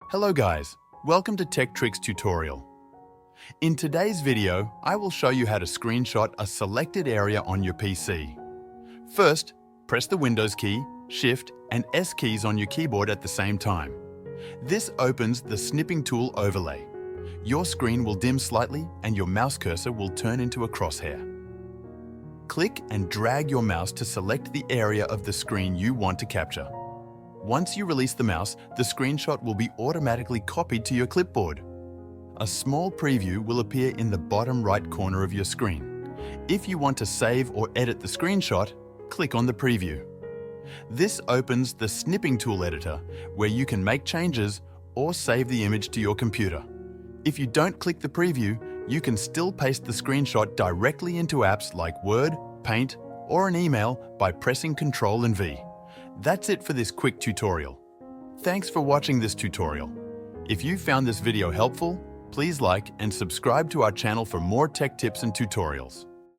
Hello guys, welcome to Tech Tricks tutorial. In today's video, I will show you how to screenshot a selected area on your PC. First, press the Windows key, Shift, and S keys on your keyboard at the same time. This opens the snipping tool overlay. Your screen will dim slightly and your mouse cursor will turn into a crosshair. Click and drag your mouse to select the area of the screen you want to capture. Once you release the mouse, the screenshot will be automatically copied to your clipboard. A small preview will appear in the bottom right corner of your screen. If you want to save or edit the screenshot, click on the preview. This opens the snipping tool editor, where you can make changes or save the image to your computer. If you don't click the preview, you can still paste the screenshot directly into apps like Word, Paint, or an email by pressing Ctrl and V. That's it for this quick tutorial. Thanks for watching this tutorial. If you found this video helpful, please like and subscribe to our channel for more tech tips and tutorials.